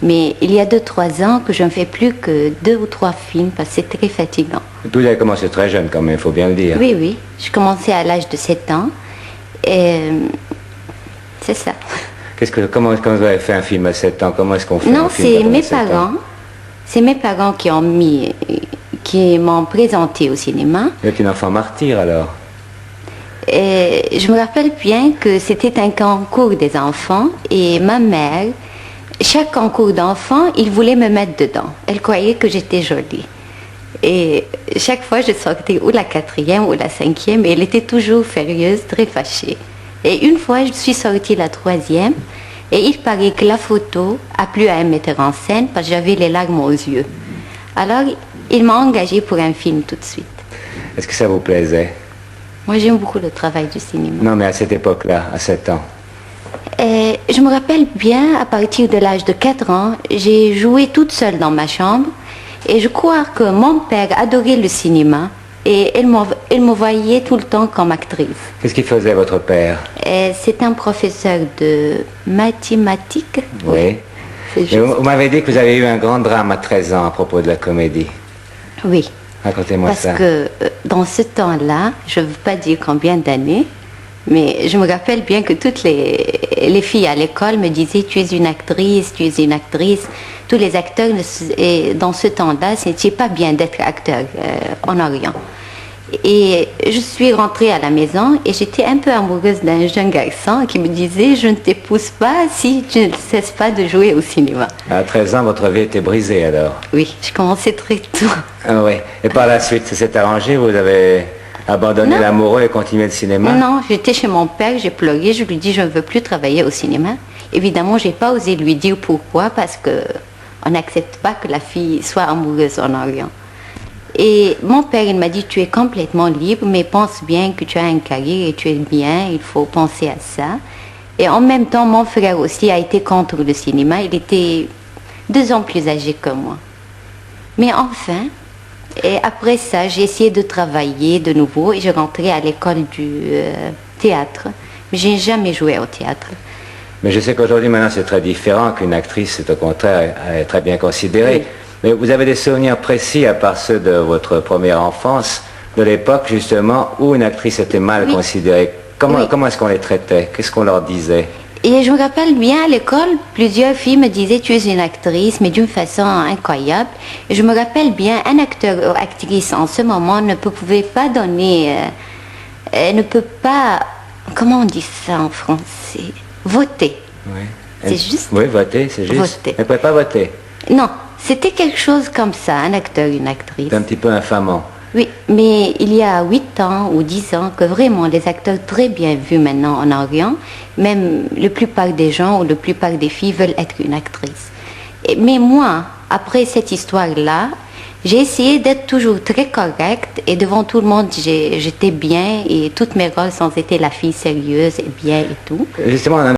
Mais il y a 2-3 ans que je ne fais plus que 2 ou 3 films parce que c'est très fatigant. Vous avez commencé très jeune quand même, il faut bien le dire. Oui, oui. Je commençais à l'âge de 7 ans. Et c'est ça. Comment vous avez fait un film à 7 ans? Comment est-ce qu'on fait Non, un film c'est quand on a mes 7 ans? parents. C'est mes parents qui m'ont présenté au cinéma. Vous êtes une enfant martyre alors? Et je me rappelle bien que c'était un concours des enfants et ma mère, chaque concours d'enfants, il voulait me mettre dedans. Elle croyait que j'étais jolie. Et chaque fois, je sortais ou la 4e ou la 5e et elle était toujours furieuse, très fâchée. Et une fois, je suis sortie la 3e et il paraît que la photo a plu à un metteur en scène parce que j'avais les larmes aux yeux. Alors, il m'a engagée pour un film tout de suite. Est-ce que ça vous plaisait? Moi, j'aime beaucoup le travail du cinéma. Non, mais à cette époque-là, à 7 ans. Et je me rappelle bien, à partir de l'âge de 4 ans, j'ai joué toute seule dans ma chambre. Et je crois que mon père adorait le cinéma. Et il me voyait tout le temps comme actrice. Qu'est-ce qu'il faisait votre père? C'est un professeur de mathématiques. Oui. C'est Et juste. vous m'avez dit que vous avez eu un grand drame à 13 ans à propos de la comédie. Oui. Racontez-moi Parce ça. que dans ce temps-là, je ne veux pas dire combien d'années, mais je me rappelle bien que toutes les filles à l'école me disaient tu es une actrice, tu es une actrice. Tous les acteurs, et dans ce temps-là, ce n'était pas bien d'être acteur en Orient. Et je suis rentrée à la maison et j'étais un peu amoureuse d'un jeune garçon qui me disait je ne t'épouse pas si tu ne cesses pas de jouer au cinéma. À 13 ans, votre vie était brisée alors? Oui, je commençais très tôt. Ah oui. Et par la suite, ça s'est arrangé? Vous avez abandonné Non. l'amoureux et continué le cinéma? Non, j'étais chez mon père, j'ai pleuré, je lui dis je ne veux plus travailler au cinéma. Évidemment, j'ai pas osé lui dire pourquoi parce que on n'accepte pas que la fille soit amoureuse en Orient. Et mon père, il m'a dit tu es complètement libre, mais pense bien que tu as une carrière et tu es bien, il faut penser à ça. Et en même temps, mon frère aussi a été contre le cinéma, il était 2 ans plus âgé que moi. Mais enfin, et après ça, j'ai essayé de travailler de nouveau et je rentrais à l'école du théâtre. Mais je n'ai jamais joué au théâtre. Mais je sais qu'aujourd'hui, maintenant, c'est très différent, qu'une actrice, c'est au contraire très bien considérée. Oui. Mais vous avez des souvenirs précis, à part ceux de votre première enfance, de l'époque, justement, où une actrice était mal Oui. considérée. Comment Oui. est-ce qu'on les traitait? Qu'est-ce qu'on leur disait? Et je me rappelle bien à l'école, plusieurs filles me disaient tu es une actrice, mais d'une façon incroyable. Et je me rappelle bien, un acteur ou actrice en ce moment pouvait pas donner, ne peut pas, comment on dit ça en français, voter. Oui. C'est juste? Oui, voter, c'est juste. Voter. Elle ne pouvait pas voter. Non, c'était quelque chose comme ça, un acteur, une actrice. C'est un petit peu infamant. Oui, mais il y a 8 ans ou 10 ans que vraiment les acteurs très bien vus maintenant en Orient, même la plupart des gens ou la plupart des filles veulent être une actrice. Mais moi, après cette histoire-là, j'ai essayé d'être toujours très correcte et devant tout le monde, j'étais bien et toutes mes rôles ont été la fille sérieuse et bien et tout. Justement, on en